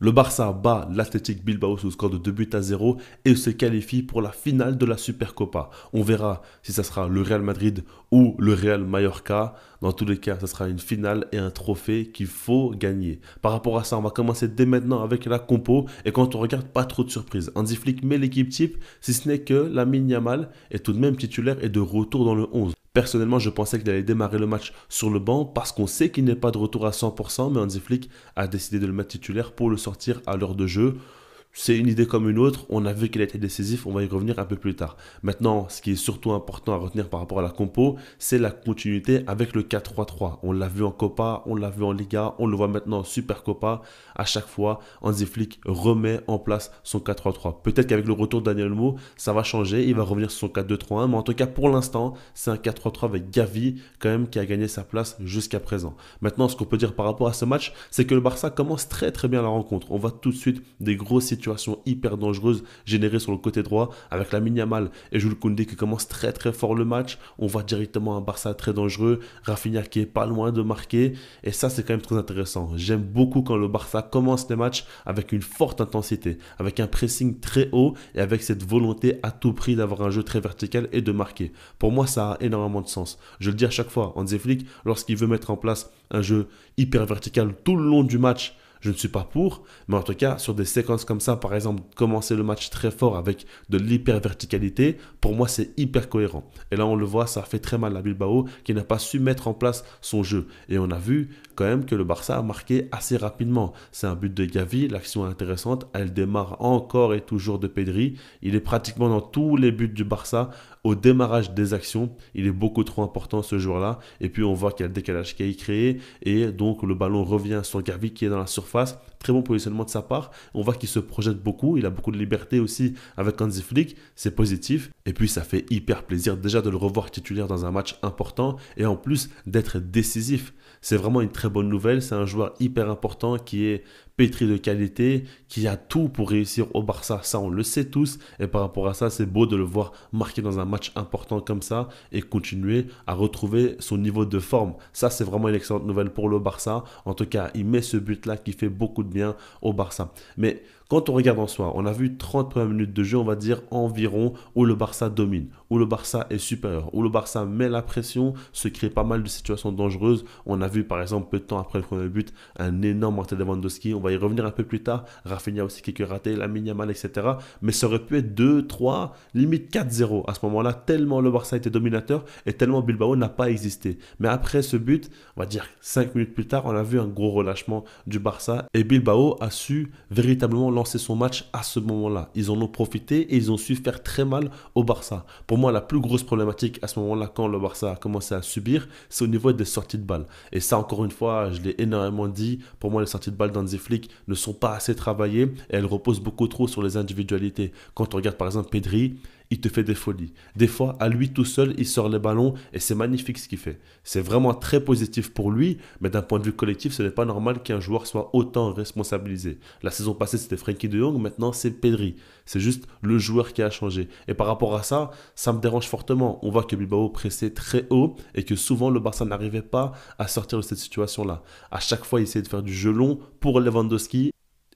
Le Barça bat l'Athletic Bilbao sous score de 2 buts à 0 et se qualifie pour la finale de la Supercopa. On verra si ça sera le Real Madrid ou le Real Mallorca. Dans tous les cas, ce sera une finale et un trophée qu'il faut gagner. Par rapport à ça, on va commencer dès maintenant avec la compo. Et quand on regarde, pas trop de surprises. Hansi Flick met l'équipe type, si ce n'est que Lamine Yamal est tout de même titulaire et de retour dans le 11. Personnellement, je pensais qu'il allait démarrer le match sur le banc parce qu'on sait qu'il n'est pas de retour à 100%, mais Hansi Flick a décidé de le mettre titulaire pour le sortir à l'heure de jeu. C'est une idée comme une autre, on a vu qu'il a été décisif, on va y revenir un peu plus tard. Maintenant, ce qui est surtout important à retenir par rapport à la compo, c'est la continuité avec le 4-3-3. On l'a vu en Copa, on l'a vu en Liga, on le voit maintenant en Super Copa. À chaque fois, Hansi Flick remet en place son 4-3-3. Peut-être qu'avec le retour de Daniel Mo, ça va changer, il va revenir sur son 4-2-3-1, mais en tout cas pour l'instant, c'est un 4-3-3 avec Gavi quand même qui a gagné sa place jusqu'à présent. Maintenant, ce qu'on peut dire par rapport à ce match, c'est que le Barça commence très très bien la rencontre. On voit tout de suite des grosses situations hyper dangereuses générées sur le côté droit avec Lamine Yamal et Jules Koundé qui commence très très fort le match. On voit directement un Barça très dangereux, Rafinha qui est pas loin de marquer et ça c'est quand même très intéressant. J'aime beaucoup quand le Barça commence les matchs avec une forte intensité, avec un pressing très haut et avec cette volonté à tout prix d'avoir un jeu très vertical et de marquer. Pour moi ça a énormément de sens. Je le dis à chaque fois, Hansi Flick, lorsqu'il veut mettre en place un jeu hyper vertical tout le long du match, je ne suis pas pour, mais en tout cas, sur des séquences comme ça, par exemple, commencer le match très fort avec de l'hyper-verticalité, pour moi, c'est hyper cohérent. Et là, on le voit, ça fait très mal à Bilbao qui n'a pas su mettre en place son jeu. Et on a vu quand même que le Barça a marqué assez rapidement. C'est un but de Gavi, l'action est intéressante, elle démarre encore et toujours de Pedri. Il est pratiquement dans tous les buts du Barça au démarrage des actions. Il est beaucoup trop important ce joueur-là. Et puis, on voit qu'il y a le décalage qui est créé et donc le ballon revient sur Gavi qui est dans la surface. Très bon positionnement de sa part. On voit qu'il se projette beaucoup. Il a beaucoup de liberté aussi avec Hansi Flick. C'est positif. Et puis, ça fait hyper plaisir déjà de le revoir titulaire dans un match important et en plus d'être décisif. C'est vraiment une très bonne nouvelle. C'est un joueur hyper important qui est pétri de qualité, qui a tout pour réussir au Barça. Ça, on le sait tous. Et par rapport à ça, c'est beau de le voir marquer dans un match important comme ça et continuer à retrouver son niveau de forme. Ça, c'est vraiment une excellente nouvelle pour le Barça. En tout cas, il met ce but-là qui fait beaucoup de bien au Barça. Mais quand on regarde en soi, on a vu 30 premières minutes de jeu, on va dire environ, où le Barça domine, où le Barça est supérieur, où le Barça met la pression, se crée pas mal de situations dangereuses. On a vu par exemple peu de temps après le premier but, un énorme raté de Lewandowski. On va y revenir un peu plus tard. Rafinha aussi quelques ratés, Lamine Yamal, etc. Mais ça aurait pu être 2, 3, limite 4-0 à ce moment-là, tellement le Barça était dominateur et tellement Bilbao n'a pas existé. Mais après ce but, on va dire 5 minutes plus tard, on a vu un gros relâchement du Barça et Bilbao a su véritablement lancer son match à ce moment-là. Ils en ont profité et ils ont su faire très mal au Barça. Pour moi, la plus grosse problématique à ce moment-là, quand le Barça a commencé à subir, c'est au niveau des sorties de balles. Et ça, encore une fois, je l'ai énormément dit, pour moi, les sorties de balles d'Hansi Flick ne sont pas assez travaillées et elles reposent beaucoup trop sur les individualités. Quand on regarde par exemple Pedri, il te fait des folies. Des fois, à lui tout seul, il sort les ballons et c'est magnifique ce qu'il fait. C'est vraiment très positif pour lui, mais d'un point de vue collectif, ce n'est pas normal qu'un joueur soit autant responsabilisé. La saison passée, c'était Frenkie de Jong, maintenant c'est Pedri. C'est juste le joueur qui a changé. Et par rapport à ça, ça me dérange fortement. On voit que Bilbao pressait très haut et que souvent le Barça n'arrivait pas à sortir de cette situation-là. À chaque fois, il essayait de faire du jeu long pour Lewandowski.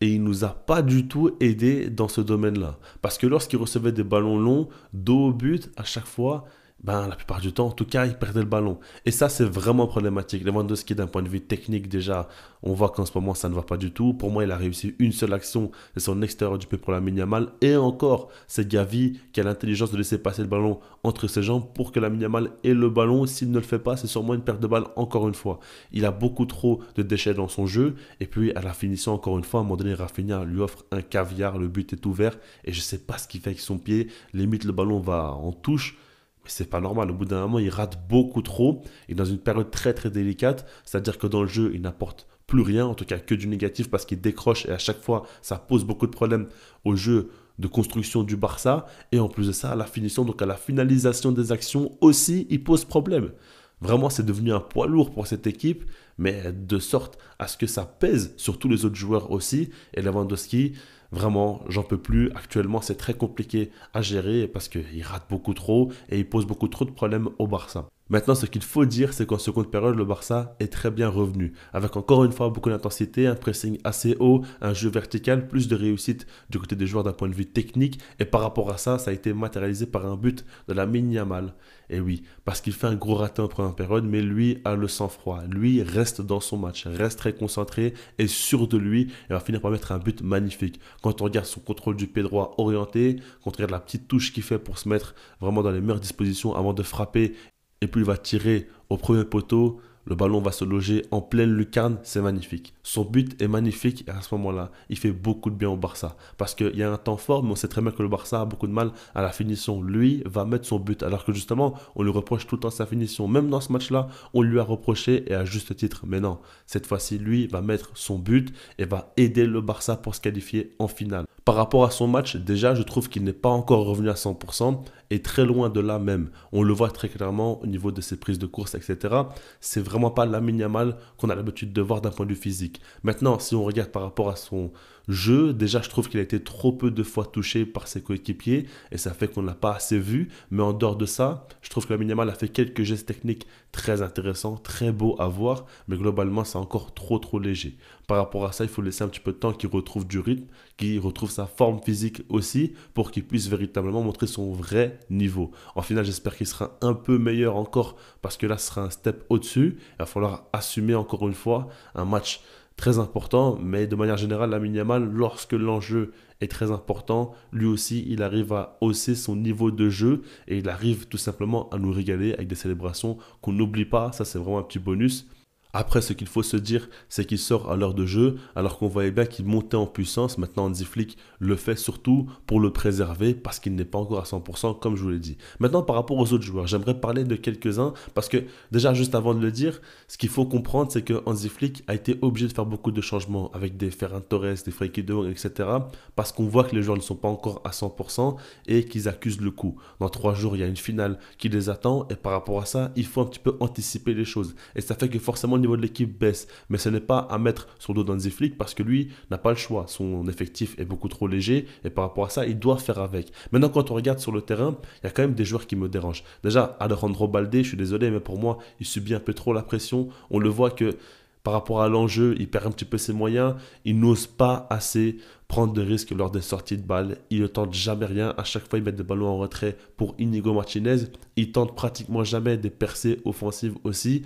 Et il ne nous a pas du tout aidé dans ce domaine-là. Parce que lorsqu'il recevait des ballons longs, dos au but, à chaque fois, la plupart du temps, en tout cas, il perdait le ballon. Et ça, c'est vraiment problématique. Lewandowski, d'un point de vue technique, déjà, on voit qu'en ce moment, ça ne va pas du tout. Pour moi, il a réussi une seule action, c'est son extérieur du pied pour Lamine Yamal. Et encore, c'est Gavi qui a l'intelligence de laisser passer le ballon entre ses jambes pour que Lamine Yamal ait le ballon. S'il ne le fait pas, c'est sûrement une perte de balle encore une fois. Il a beaucoup trop de déchets dans son jeu. Et puis, à la finition, encore une fois, à un moment donné, Rafinha lui offre un caviar, le but est ouvert. Et je ne sais pas ce qu'il fait avec son pied. Limite, le ballon va en touche. Mais c'est pas normal, au bout d'un moment, il rate beaucoup trop. Et dans une période très très délicate, c'est-à-dire que dans le jeu, il n'apporte plus rien, en tout cas que du négatif parce qu'il décroche et à chaque fois, ça pose beaucoup de problèmes au jeu de construction du Barça. Et en plus de ça, à la finition, donc à la finalisation des actions aussi, il pose problème. Vraiment, c'est devenu un poids lourd pour cette équipe. mais de sorte à ce que ça pèse sur tous les autres joueurs aussi. Et Lewandowski, vraiment, j'en peux plus. Actuellement, c'est très compliqué à gérer parce qu'il rate beaucoup trop et il pose beaucoup trop de problèmes au Barça. Maintenant, ce qu'il faut dire, c'est qu'en seconde période, le Barça est très bien revenu, avec encore une fois beaucoup d'intensité, un pressing assez haut, un jeu vertical, plus de réussite du côté des joueurs d'un point de vue technique. Et par rapport à ça, ça a été matérialisé par un but de Lamine Yamal. Et oui, parce qu'il fait un gros raté en première période, mais lui a le sang-froid. Lui reste dans son match, reste très concentré et sûr de lui et va finir par mettre un but magnifique. Quand on regarde son contrôle du pied droit orienté, quand on regarde la petite touche qu'il fait pour se mettre vraiment dans les meilleures dispositions avant de frapper, et puis il va tirer au premier poteau, le ballon va se loger en pleine lucarne, c'est magnifique. Son but est magnifique et à ce moment-là, il fait beaucoup de bien au Barça. Parce qu'il y a un temps fort, mais on sait très bien que le Barça a beaucoup de mal à la finition. Lui va mettre son but, alors que justement, on lui reproche tout le temps sa finition. Même dans ce match-là, on lui a reproché et à juste titre. Mais non, cette fois-ci, lui va mettre son but et va aider le Barça pour se qualifier en finale. Par rapport à son match, déjà, je trouve qu'il n'est pas encore revenu à 100% et très loin de là même. On le voit très clairement au niveau de ses prises de course, etc. C'est vraiment pas Lamine Yamal qu'on a l'habitude de voir d'un point de vue physique. Maintenant, si on regarde par rapport à son jeu, déjà, je trouve qu'il a été trop peu de fois touché par ses coéquipiers et ça fait qu'on ne l'a pas assez vu. Mais en dehors de ça, je trouve que Lamine Yamal a fait quelques gestes techniques très intéressants, très beaux à voir, mais globalement, c'est encore trop léger. Par rapport à ça, il faut laisser un petit peu de temps qu'il retrouve du rythme, qu'il retrouve sa forme physique aussi, pour qu'il puisse véritablement montrer son vrai niveau. En finale, j'espère qu'il sera un peu meilleur encore, parce que là, ce sera un step au-dessus. Il va falloir assumer encore une fois un match très important, mais de manière générale, Lamine Yamal, lorsque l'enjeu est très important, lui aussi, il arrive à hausser son niveau de jeu et il arrive tout simplement à nous régaler avec des célébrations qu'on n'oublie pas. Ça, c'est vraiment un petit bonus. Après, ce qu'il faut se dire, c'est qu'il sort à l'heure de jeu, alors qu'on voyait bien qu'il montait en puissance. Maintenant, Hansi Flick le fait surtout pour le préserver, parce qu'il n'est pas encore à 100%, comme je vous l'ai dit. Maintenant, par rapport aux autres joueurs, j'aimerais parler de quelques-uns, parce que déjà, juste avant de le dire, ce qu'il faut comprendre, c'est que Hansi Flick a été obligé de faire beaucoup de changements, avec des Ferran Torres, des Frenkie de Jong, etc., parce qu'on voit que les joueurs ne sont pas encore à 100% et qu'ils accusent le coup. Dans 3 jours, il y a une finale qui les attend, et par rapport à ça, il faut un petit peu anticiper les choses. Et ça fait que forcément, niveau de l'équipe baisse, mais ce n'est pas à mettre sur le dos d'Hansi Flick parce que lui n'a pas le choix. Son effectif est beaucoup trop léger et par rapport à ça, il doit faire avec. Maintenant, quand on regarde sur le terrain, il y a quand même des joueurs qui me dérangent. Déjà, Alejandro Balde, je suis désolé, mais pour moi, il subit un peu trop la pression. On le voit que par rapport à l'enjeu, il perd un petit peu ses moyens, il n'ose pas assez prendre de risques lors des sorties de balles, il ne tente jamais rien, à chaque fois il met des ballons en retrait pour Inigo Martinez, il tente pratiquement jamais des percées offensives aussi.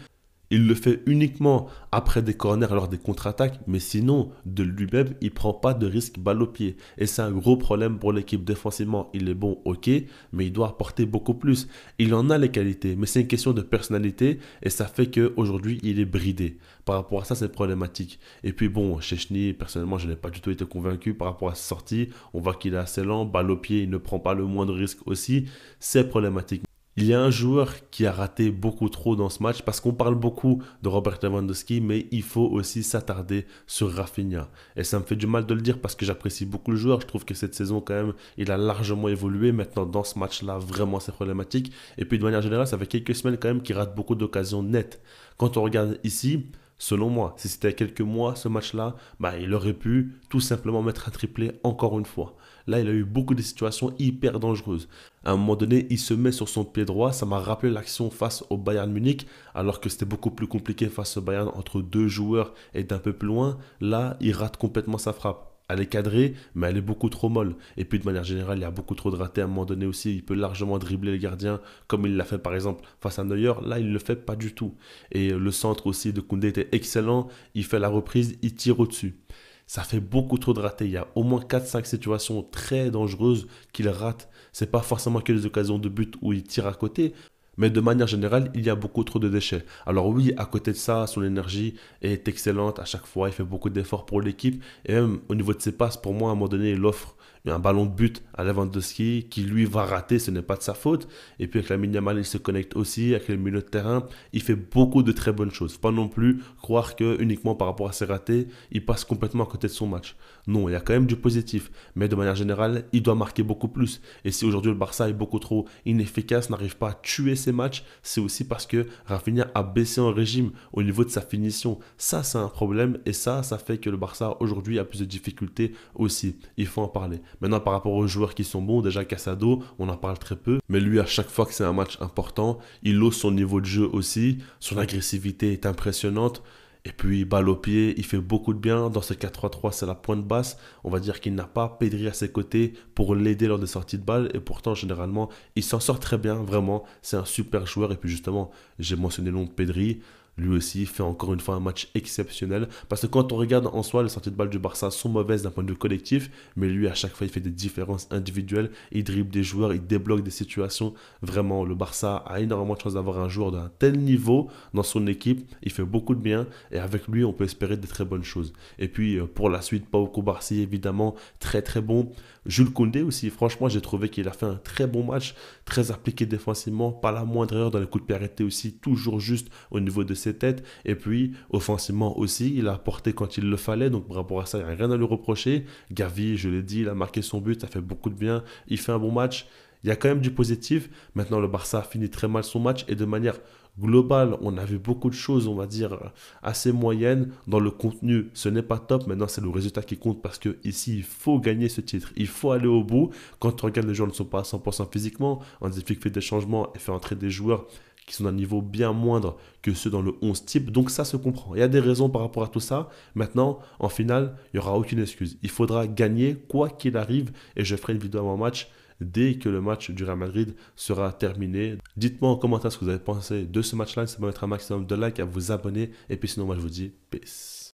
Il le fait uniquement après des corners lors des contre-attaques, mais sinon, de lui-même, il ne prend pas de risque balle au pied. Et c'est un gros problème pour l'équipe défensivement. Il est bon, ok, mais il doit apporter beaucoup plus. Il en a les qualités, mais c'est une question de personnalité et ça fait qu'aujourd'hui, il est bridé. Par rapport à ça, c'est problématique. Et puis bon, Chechny, personnellement, je n'ai pas du tout été convaincu par rapport à sa sortie. On voit qu'il est assez lent, balle au pied, il ne prend pas le moindre risque aussi. C'est problématique. Il y a un joueur qui a raté beaucoup trop dans ce match parce qu'on parle beaucoup de Robert Lewandowski, mais il faut aussi s'attarder sur Rafinha. Et ça me fait du mal de le dire parce que j'apprécie beaucoup le joueur. Je trouve que cette saison, quand même, il a largement évolué. Maintenant, dans ce match-là, vraiment, c'est problématique. Et puis, de manière générale, ça fait quelques semaines quand même qu'il rate beaucoup d'occasions nettes. Quand on regarde ici, selon moi, si c'était quelques mois ce match-là, il aurait pu tout simplement mettre un triplé encore une fois. Là, il a eu beaucoup de situations hyper dangereuses. À un moment donné, il se met sur son pied droit. Ça m'a rappelé l'action face au Bayern Munich, alors que c'était beaucoup plus compliqué face au Bayern entre 2 joueurs et d'un peu plus loin. Là, il rate complètement sa frappe. Elle est cadrée, mais elle est beaucoup trop molle. Et puis de manière générale, il y a beaucoup trop de ratés. À un moment donné aussi, il peut largement dribbler le gardien, comme il l'a fait par exemple face à Neuer. Là, il ne le fait pas du tout. Et le centre aussi de Koundé était excellent. Il fait la reprise, il tire au-dessus. Ça fait beaucoup trop de ratés. Il y a au moins 4-5 situations très dangereuses qu'il rate. C'est pas forcément que les occasions de but où il tire à côté, mais de manière générale, il y a beaucoup trop de déchets. Alors oui, à côté de ça, son énergie est excellente à chaque fois. Il fait beaucoup d'efforts pour l'équipe. Et même au niveau de ses passes, pour moi, à un moment donné, il offre un ballon de but à Lewandowski qui lui va rater, ce n'est pas de sa faute. Et puis avec Lamine Yamal, il se connecte aussi avec le milieu de terrain. Il fait beaucoup de très bonnes choses. Faut pas non plus croire que uniquement par rapport à ses ratés, il passe complètement à côté de son match. Non, il y a quand même du positif. Mais de manière générale, il doit marquer beaucoup plus. Et si aujourd'hui le Barça est beaucoup trop inefficace, n'arrive pas à tuer ces matchs, c'est aussi parce que Rafinha a baissé en régime au niveau de sa finition. Ça, c'est un problème et ça fait que le Barça aujourd'hui a plus de difficultés aussi. Il faut en parler. Maintenant, par rapport aux joueurs qui sont bons, déjà Casado, on en parle très peu, mais lui, à chaque fois que c'est un match important, il hausse son niveau de jeu aussi. Son agressivité est impressionnante. Et puis, balle au pied, il fait beaucoup de bien. Dans ce 4-3-3, c'est la pointe basse. On va dire qu'il n'a pas Pedri à ses côtés pour l'aider lors des sorties de balle. Et pourtant, généralement, il s'en sort très bien. Vraiment, c'est un super joueur. Et puis, justement, j'ai mentionné le nom de Pedri. Lui aussi fait encore une fois un match exceptionnel. Parce que quand on regarde en soi, les sorties de balle du Barça sont mauvaises d'un point de vue collectif. Mais lui, à chaque fois, il fait des différences individuelles. Il dribble des joueurs, il débloque des situations. Vraiment, le Barça a énormément de chance d'avoir un joueur d'un tel niveau dans son équipe. Il fait beaucoup de bien. Et avec lui, on peut espérer de très bonnes choses. Et puis, pour la suite, Pau Cubarsí, évidemment, très très bon. Jules Koundé aussi, franchement, j'ai trouvé qu'il a fait un très bon match. Très appliqué défensivement. Pas la moindre erreur dans les coups de pied arrêtés aussi. Toujours juste au niveau de ses têtes. Et puis, offensivement aussi, il a apporté quand il le fallait. Donc, par rapport à ça, il n'y a rien à lui reprocher. Gavi, je l'ai dit, il a marqué son but. Ça fait beaucoup de bien. Il fait un bon match. Il y a quand même du positif. Maintenant, le Barça finit très mal son match. Et de manière globale, on a vu beaucoup de choses, on va dire, assez moyennes. Dans le contenu, ce n'est pas top. Maintenant, c'est le résultat qui compte parce que ici, il faut gagner ce titre. Il faut aller au bout. Quand on regarde, les joueurs ne sont pas à 100% physiquement. On fait des changements et fait entrer des joueurs qui sont d'un niveau bien moindre que ceux dans le 11 type. Donc ça se comprend. Il y a des raisons par rapport à tout ça. Maintenant, en finale, il n'y aura aucune excuse. Il faudra gagner quoi qu'il arrive. Et je ferai une vidéo avant match dès que le match du Real Madrid sera terminé. Dites-moi en commentaire ce que vous avez pensé de ce match-là. Ça va mettre un maximum de likes, à vous abonner. Et puis sinon, moi je vous dis peace.